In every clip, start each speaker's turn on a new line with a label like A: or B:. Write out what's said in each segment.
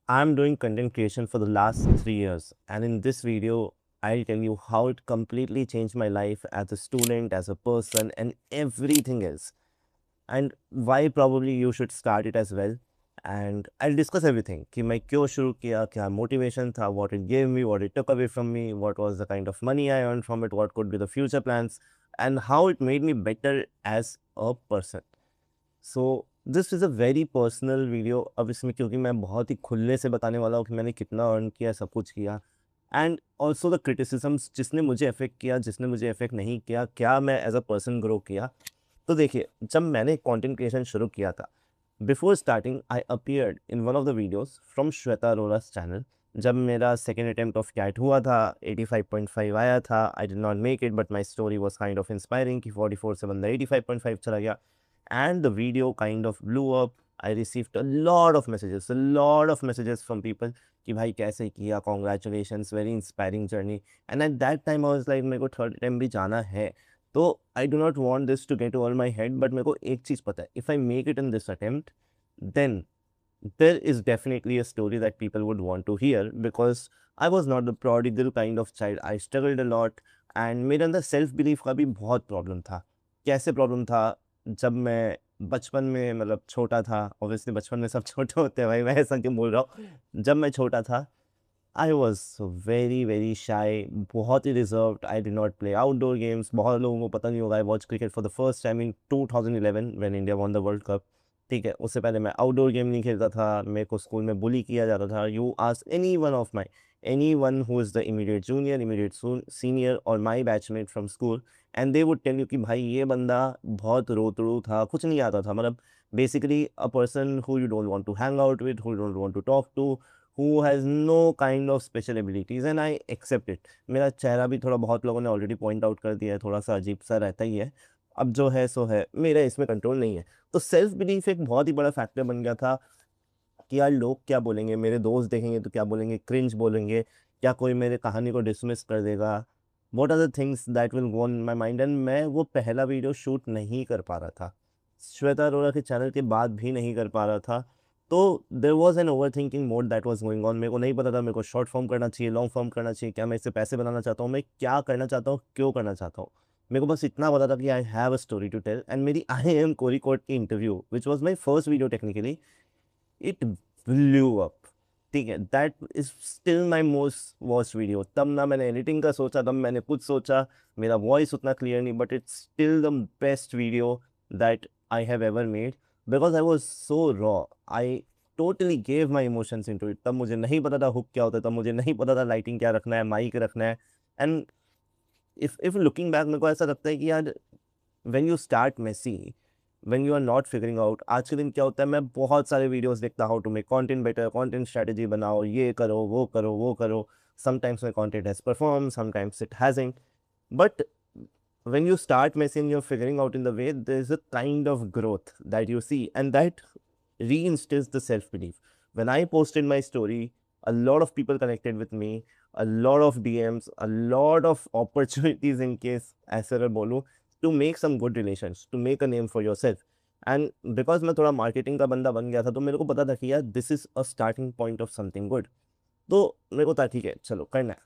A: I'm doing content creation for the last 3 years, and in this video, I'll tell you how it completely changed my life as a student, as a person, and everything else. And why probably you should start it as well. And I'll discuss everything कि मैं क्यों शुरू किया, क्या motivation था, what it gave me, what it took away from me, what was the kind of money I earned from it, what could be the future plans, and how it made me better as a person. So this is a very personal video. अब इसमें क्योंकि मैं बहुत ही खुले से बताने वाला हूँ कि मैंने कितना अर्न किया, सब कुछ किया, एंड ऑल्सो द क्रिटिसिजम्स जिसने मुझे अफेक्ट किया, जिसने मुझे अफेक्ट नहीं किया, क्या मैं एज अ पर्सन ग्रो किया। तो देखिए, जब मैंने कंटेंट क्रिएशन शुरू किया था, before starting I appeared in one of the videos from Shweta Arora's channel. जब मेरा सेकेंड अटेम्प्ट ऑफ कैट हुआ था, 85.5 आया था। आई did not make it, but my story was kind of inspiring कि 44 से बंदा 85.5 चला गया, and the video kind of blew up. I received a lot of messages from people कि भाई कैसे किया, congratulations, very inspiring journey. And at that time I was like मेरे को थर्ड अटेम्प्ट भी जाना है, तो I do not want this to get over my head, but मेरे को एक चीज़ पता है, if I make it in this attempt, then there is definitely a story that people would want to hear, because I was not the prodigal kind of child. I struggled a lot, and मेरे अंदर self belief का भी बहुत problem था। कैसे problem था? जब मैं बचपन में, मतलब छोटा था, ऑब्वियसली बचपन में सब छोटे होते हैं भाई, मैं ऐसा क्यों बोल रहा हूँ। जब मैं छोटा था, I was very very shy, बहुत ही reserved. I did not play outdoor games. बहुत लोगों को पता नहीं होगा, I watch cricket for the first time in 2011 when India won the world cup. ठीक है, उससे पहले मैं आउटडोर गेम नहीं खेलता था, मेरे को स्कूल में बुली किया जाता था। You ask any one who is the immediate junior, immediate senior और my batchmate from school, and they would tell you कि भाई ये बंदा बहुत रोतड़ू था, कुछ नहीं आता था। मतलब basically a person who you don't want to hang out with, who don't want to talk to, who has no kind of special abilities, and I accept it. मेरा चेहरा भी थोड़ा, बहुत लोगों ने ऑलरेडी पॉइंट आउट कर दिया है, थोड़ा सा अजीब सा रहता ही है। अब जो है सो है, मेरा इसमें कंट्रोल नहीं है। तो सेल्फ बिलीफ एक बहुत ही बड़ा फैक्टर बन गया था कि यार लोग क्या बोलेंगे, मेरे दोस्त देखेंगे तो क्या बोलेंगे, क्रिंज बोलेंगे, क्या कोई मेरे कहानी को डिसमिस कर देगा, what are the things that will go in my mind. And मैं वो पहला वीडियो शूट नहीं कर पा रहा था, श्वेता अरोरा के चैनल के बाद भी नहीं कर पा रहा था। तो there was an over thinking mode that was going on. मेरे को नहीं पता था मेरे को शॉर्ट फॉर्म करना चाहिए, लॉन्ग फॉर्म करना चाहिए, क्या मैं इससे पैसे बनाना चाहता हूँ, मैं क्या करना चाहता हूँ, क्यों करना चाहता हूँ। मेरे को बस इतना पता था कि I have a story to tell, and मेरी आई एम कोरिकोड की interview which was my first video technically, it blew up. ठीक है, that is still my most watch video. तब ना मैंने एडिटिंग का सोचा, तब मैंने कुछ सोचा, मेरा वॉइस उतना क्लियर नहीं, but it's still the best video that I have ever made, because I was so raw. I totally gave my emotions into it. तब मुझे नहीं पता था हुक क्या होता है, तब मुझे नहीं पता था लाइटिंग क्या रखना है, माइक रखना है। एंड इफ लुकिंग बैक, मेरे को ऐसा लगता है कि यार, when you start messy, when you are not figuring out, आज के दिन क्या होता है, मैं बहुत सारे वीडियोस देखता हूँ to make content better, content strategy बनाओ, ये करो, वो करो, वो करो। Sometimes my content has perform, sometimes it hasn't, but when you start messing, you're figuring out in the way, there's a kind of growth that you see, and that reinstills the self-belief. When I posted my story, a lot of people connected with me, a lot of DMs, a lot of opportunities, in case ऐसे अगर बोलूँ, to make some good relations, to make a name for yourself. And because मैं थोड़ा marketing का बंदा बन गया था, तो मेरे को पता था कि यार this is a starting point of something good. तो मेरे को था ठीक है, चलो करना है।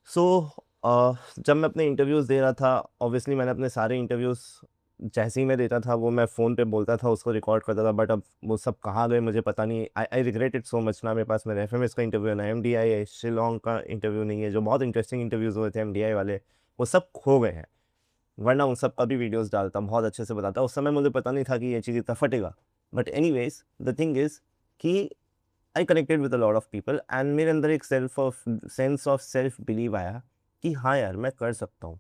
A: सो जब मैं अपने इंटरव्यूज़ दे रहा था, ऑब्वियसली मैंने अपने सारे इंटरव्यूज़ जैसे ही मैं देता था, वो मैं फ़ोन पे बोलता था, उसको रिकॉर्ड करता था, बट अब वो सब कहाँ गए मुझे पता नहीं। I regret it so much. ना मेरे पास मेरे एफएमएस का इंटरव्यू है, ना एमडीआई है, शिलोंग का इंटरव्यू नहीं है, जो बहुत इंटरेस्टिंग इंटरव्यूज़ हुए थे एमडीआई वाले, वो सब खो गए हैं। वरना उन सब का भी वीडियोज़ डालता, बहुत अच्छे से बताता। उस समय मुझे पता नहीं था कि ये चीज़ इतना फटेगा। But anyways, the thing is कि I connected with a lot of people, and मेरे अंदर एक सेंस ऑफ सेल्फ बिलीव आया कि हाँ यार, मैं कर सकता हूँ,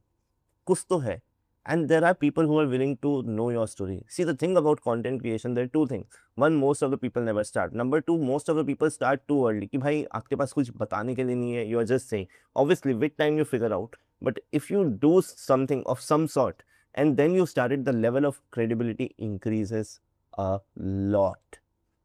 A: कुछ तो है। And there are people who are willing to know your story. See the thing about content creation, there two things. One, most of the people never start. Number two, most of the people start too early, कि भाई आपके पास कुछ बताने के लिए नहीं है, you are just saying. Obviously with time you figure out, but if you do something of some sort and then you started, the level of credibility increases a lot,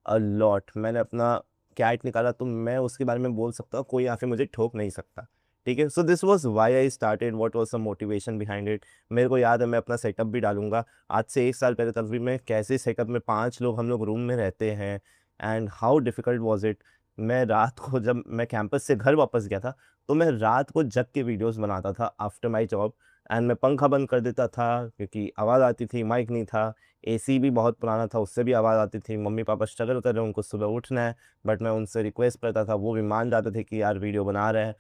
A: a lot. मैंने अपना cat निकाला, तो मैं उसके बारे में बोल सकता हूँ, कोई आके मुझे ठोक नहीं सकता। ठीक है, so this was why I started, what was the motivation behind it. मेरे को याद है, मैं अपना सेटअप भी डालूंगा आज से 1 साल पहले, तब भी मैं कैसे सेटअप में 5 लोग हम लोग रूम में रहते हैं, and how difficult was it. मैं रात को जब मैं कैंपस से घर वापस गया था, तो मैं रात को जग के वीडियोज़ बनाता था आफ्टर माय जॉब, एंड मैं पंखा बंद कर देता था क्योंकि आवाज़ आती थी, माइक नहीं था, एसी भी बहुत पुराना था, उससे भी आवाज़ आती थी। मम्मी-पापा स्ट्रगल कर रहे हैं, उनको सुबह उठना है, बट मैं उनसे रिक्वेस्ट करता था, वो भी मान जाते थे कि यार वीडियो बना रहे हैं।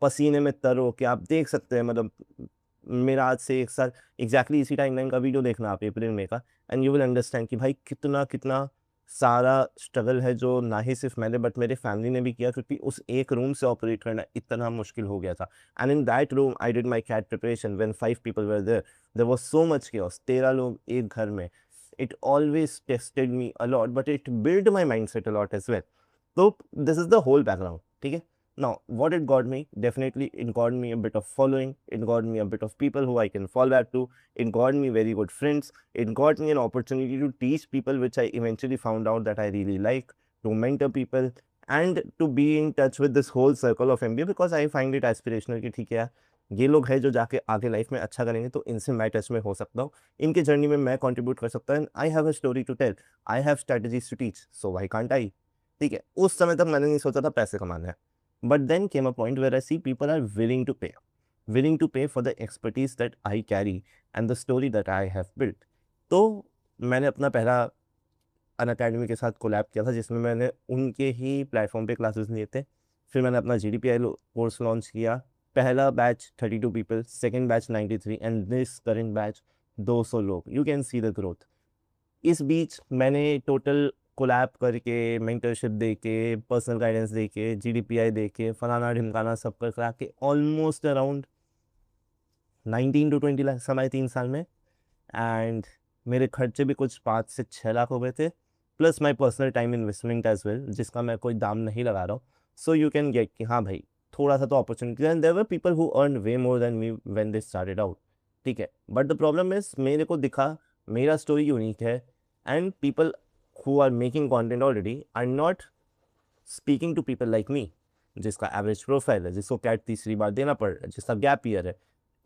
A: पसीने में तर हो के आप देख सकते हैं, मतलब मेरा आज से 1 साल एग्ज़ैक्टली इसी टाइमलाइन का वीडियो देखना आप अप्रैल मई का, एंड यू विल अंडरस्टैंड कि भाई कितना सारा स्ट्रगल है जो ना ही सिर्फ़ मैंने बट मेरे फैमिली ने भी किया, क्योंकि उस एक रूम से ऑपरेट करना इतना मुश्किल हो गया था। And in that room I did my CAT preparation when 5 people were there. There was so much chaos, 13 लोग एक घर में। It always tested me a lot but it build my mindset a lot as well. तो this is the whole background, ठीक है? Now, what it got me, definitely it got me a bit of following, it got me a bit of people who I can fall back to, it got me very good friends, it got me an opportunity to teach people, which I eventually found out that I really like, to mentor people, and to be in touch with this whole circle of MBA because I find it aspirational कि ठीक है यार, ये लोग हैं जो जाके आगे लाइफ में अच्छा करेंगे, तो इनसे मैं टच में हो सकता हूँ, इनके जर्नी में मैं कंट्रीब्यूट कर सकता हूँ, and I have a story to tell, I have strategies to teach, so why can't I. ठीक है, उस समय तक मैंने नहीं सोचा था पैसे कमाने हैं। But then came a point where I see people are willing to pay for the expertise that I carry and the story that I have built. तो मैंने अपना पहला अनअकैडमी के साथ कोलैब किया था, जिसमें मैंने उनके ही प्लेटफॉर्म पे क्लासेस लिए थे। फिर मैंने अपना GDPI कोर्स लॉन्च किया। पहला batch 32 people, second batch 93, and this current batch 200 लोग। You can see the growth. इस बीच मैंने टोटल कोलैब करके, मेंटरशिप देके, पर्सनल गाइडेंस देके, GDPI देके, फलाना-ढिमकाना सब कर करा के ऑलमोस्ट अराउंड 19 टू 20 लाख कमाए 3 साल में, एंड मेरे खर्चे भी कुछ 5 से 6 लाख हो गए थे, plus my personal time investment as well, जिसका मैं कोई दाम नहीं लगा रहा हूँ। सो यू कैन गेट कि हाँ भाई, थोड़ा-सा तो opportunity, and there were people who earn way more than me when they started out, ठीक है? बट द प्रॉब्लम इज़ मेरे को दिखा मेरा स्टोरी यूनिक है, and people who are making content already are not speaking to people like me, जिसका average profile है, जिसको कैट तीसरी बार देना पड़ रहा है, जिसका गैप ईयर है।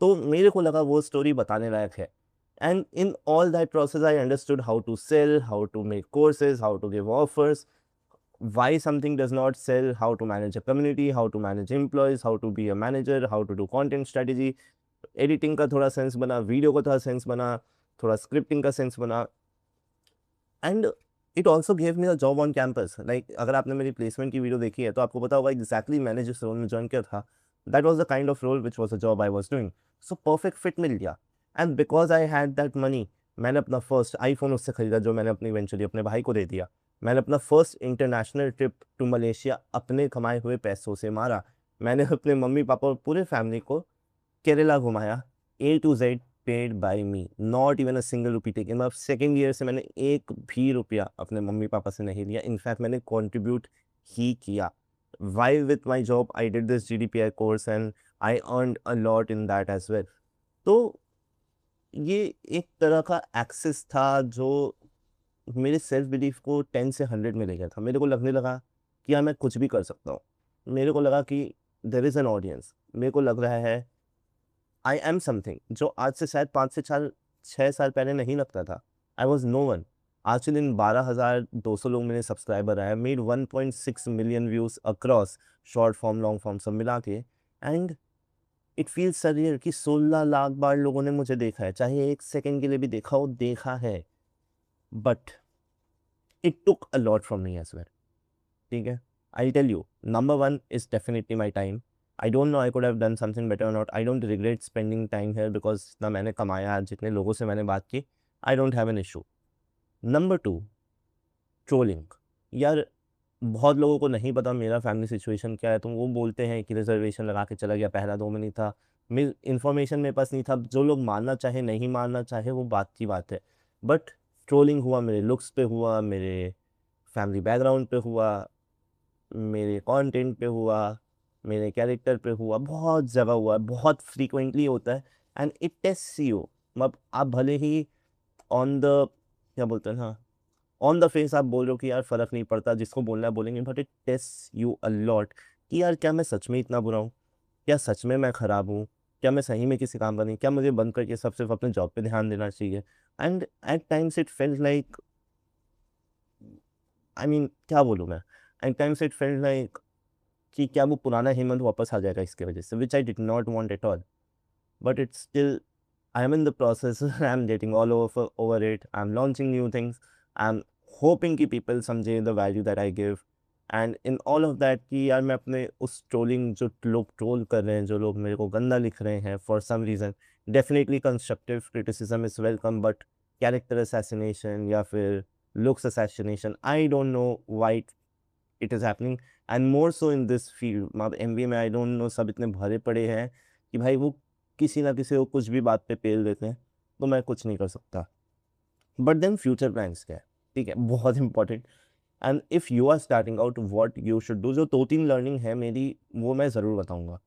A: तो मेरे को लगा वो स्टोरी बताने लायक है, and in all that process I understood how to sell, how to make courses, how to give offers, why something does not sell, how to manage a community, how to manage employees, how to be a manager, how to do content strategy, editing का थोड़ा sense बना, video का थोड़ा sense बना, थोड़ा scripting का sense बना, and it also gave me a job on campus. Like अगर आपने मेरी प्लेसमेंट की वीडियो देखी है तो आपको पता होगा एग्जैक्टली मैंने जिस रोल में ज्वाइन किया था, that was the kind of role which was a job I was doing. So perfect fit मिल गया, and because I had that money, मैंने अपना फर्स्ट आईफोन उससे खरीदा, जो मैंने अपनी इवेंचुअली अपने भाई को दे दिया। मैंने अपना first international trip to Malaysia अपने कमाए हुए पैसों से मारा। मैंने अपने मम्मी पापा और पूरे फैमिली को केरला घुमाया, A to Z paid by me, not even a single rupee taken. मतलब सेकंड ईयर से मैंने एक भी रुपया अपने मम्मी पापा से नहीं लिया, इनफैक्ट मैंने कंट्रीब्यूट ही किया। While with my job I did this GDPI course and I earned a lot in that as well. तो ये एक तरह का एक्सेस था जो मेरे सेल्फ बिलीफ को 10 से 100 में ले गया था। मेरे को लगने लगा कि यार मैं कुछ भी कर सकता हूँ। मेरे को लगा कि देयर इज़ एन ऑडियंस। मेरे को लग रहा है आई एम समथिंग, जो आज से शायद 5 से 4 6 साल पहले नहीं लगता था। I was no one. आज के दिन 12,200 लोग मेरे सब्सक्राइबर आए, made 1.6 million views across short form, long form सब मिला के, एंड इट फील्स सरियर कि 16 लाख बार लोगों ने मुझे देखा है, चाहे 1 सेकंड के लिए भी देखा हो, देखा है। But it took a lot from me as well, ठीक है? I tell you, number 1 is definitely my time. I don't know I could have done something better और not. I don't regret spending time here because जितना मैंने कमाया, जितने लोगों से मैंने बात की, I don't have an issue. Number 2, trolling. यार बहुत लोगों को नहीं पता मेरा फैमिली सिचुएशन क्या है, तो वो बोलते हैं कि रिज़र्वेशन लगा के चला गया, पहला 2 में नहीं था। इन्फॉर्मेशन मेरे पास नहीं था। जो लोग मानना चाहे, नहीं मानना चाहे, वो बात की बात है। बट ट्रोलिंग हुआ, मेरे लुक्स पे हुआ, मेरे फैमिली बैकग्राउंड पे हुआ, मेरे कंटेंट पे हुआ, मेरे कैरेक्टर पे हुआ, बहुत जगह हुआ है, बहुत फ्रीक्वेंटली होता है, एंड इट टेस्ट्स यू। मतलब आप भले ही ऑन द, क्या बोलते हैं ना, ऑन द फेस आप बोल रहे हो कि यार फ़र्क नहीं पड़ता, जिसको बोलना है बोलेंगे, but it tests you a lot कि यार क्या मैं सच में इतना बुरा हूँ? क्या सच में मैं खराब हूँ? क्या मैं सही में किसी काम का नहीं? क्या मुझे बंद करके सब सिर्फ़ अपने जॉब पे ध्यान देना चाहिए? And at times it felt like I mean क्या बोलूँ मैं, and times it felt like कि क्या वो पुराना हेमंत वापस आ जाएगा इसकी वजह से, which I did not want at all, but it's still I am in the process. I'm getting all over it. I'm launching new things. I'm hoping कि people समझे the value that I give. And in all of that कि यार मैं अपने उस trolling, जो लोग troll कर रहे हैं, जो लोग मेरे को गंदा लिख रहे हैं for some reason, definitely constructive criticism is welcome, but character assassination या फिर looks assassination, I don't know why it is happening, and more so in this field. मतलब MBA में I don't know सब इतने भरे पड़े हैं कि भाई वो किसी ना किसी को कुछ भी बात पे पेल देते हैं, तो मैं कुछ नहीं कर सकता। बट देन फ्यूचर प्लान्स क्या है, ठीक है, बहुत important. And if you are starting out, what you should do, जो 2-3 लर्निंग है मेरी, वो मैं ज़रूर बताऊँगा।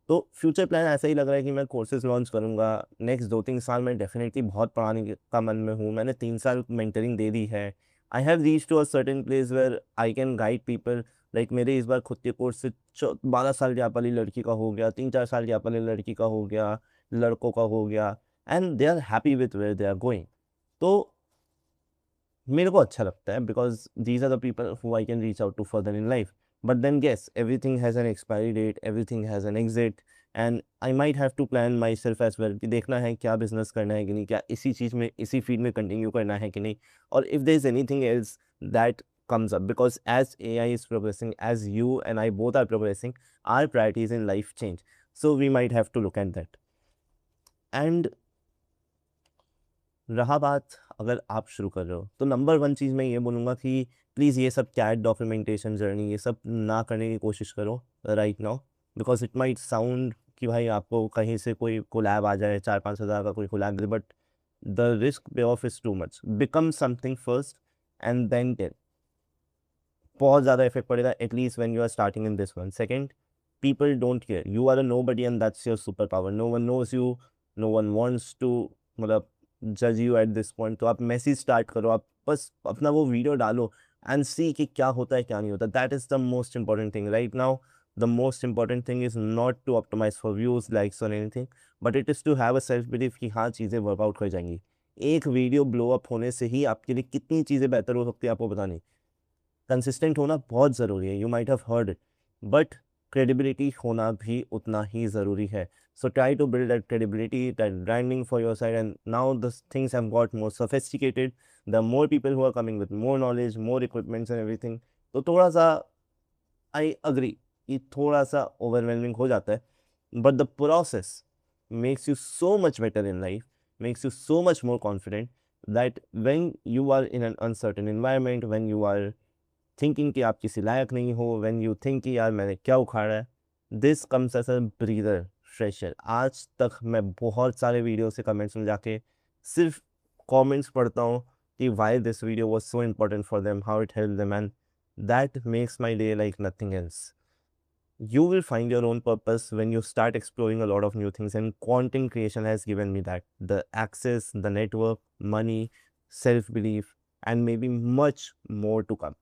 A: तो फ्यूचर प्लान ऐसा ही लग रहा है कि मैं कोर्सेज़ लॉन्च करूँगा नेक्स्ट 2-3 साल में, डेफिनेटली बहुत पढ़ाने का मन में हूँ। मैंने 3 साल मेंटरिंग दे दी है। I have reached to a certain place where I can guide people. Like मेरे इस बार खुद के कोर्स से 12 साल गैप वाली लड़की का हो गया, 3-4 साल गैप वाली लड़की का हो गया, लड़कों का हो गया, and they are happy with where they are going. तो मेरे को अच्छा लगता है, because these are the people who I can reach out to further in life. But then guess, everything has an expiry date, everything has an exit, and I might have to plan myself as well कि देखना है क्या business करना है कि नहीं, क्या इसी चीज़ में, इसी फील्ड में कंटिन्यू करना है कि नहीं, और if there is anything else that comes up, because as AI is progressing, as you and I both are progressing, our priorities in life change, so we might have to look at that. And रहा बात, अगर आप शुरू कर रहे हो, तो number 1 चीज़ मैं ये बोलूँगा कि प्लीज़ ये सब चैट डॉक्यूमेंटेशन जर्नी ये सब ना करने की कोशिश करो right now, because it might sound कि भाई आपको कहीं से कोई कोलैब आ जाए, 4-5 हज़ार का कोई कोलैब दे, but the risk pay off is too much. Become something first and then tell. बहुत ज़्यादा इफेक्ट पड़ेगा at least when you are starting in this one. Second, people don't care, you are a nobody and that's your super power. No one knows you, no one wants to मतलब जज you at this point. तो आप message start करो, आप बस अपना वो video डालो एंड सी कि क्या होता है क्या नहीं होता। That is the most important thing right now. The most important thing is not to optimise for views, likes और anything, but it is to have a self belief कि हाँ चीज़ें वर्कआउट कर जाएंगी। एक वीडियो ब्लो अप होने से ही आपके लिए कितनी चीज़ें बेहतर हो सकती है आपको पता नहीं। कंसिस्टेंट होना बहुत ज़रूरी है, you might have heard it, but credibility होना भी उतना ही ज़रूरी है। So try to build that credibility, that branding for your side, and now the things have got more sophisticated, the more people who are coming with more knowledge, more equipments and everything. तो थोड़ा सा I agree कि थोड़ा सा overwhelming हो जाता है, but the process makes you so much better in life, makes you so much more confident, that when you are in an uncertain environment, when you are thinking कि आप किसी लायक नहीं हो, व्हेन यू थिंक कि यार मैंने क्या उखाड़ा है, this comes as a breather, fresh air. आज तक मैं बहुत सारे वीडियो से कमेंट्स में जाके सिर्फ कमेंट्स पढ़ता हूँ कि why this video was so important for them, how it help them, and that makes my day like nothing else. You will find your own purpose when you start exploring a lot of new things, and content creation has given me that, the access, the network, money, self belief, and maybe much more to come.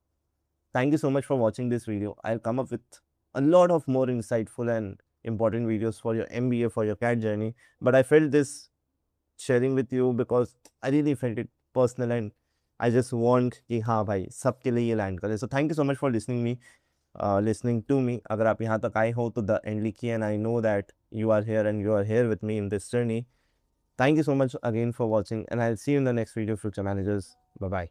A: Thank you so much for watching this video. I'll come up with a lot of more insightful and important videos for your MBA, for your CAT journey. But I felt this sharing with you because I really felt it personal, and I just want कि हाँ भाई सबके लिए ये land करे. So thank you so much for listening to me. अगर आप यहाँ तक आए हो तो the end लिखिए, and I know that you are here and you are here with me in this journey. Thank you so much again for watching, and I'll see you in the next video, Future Managers. Bye bye.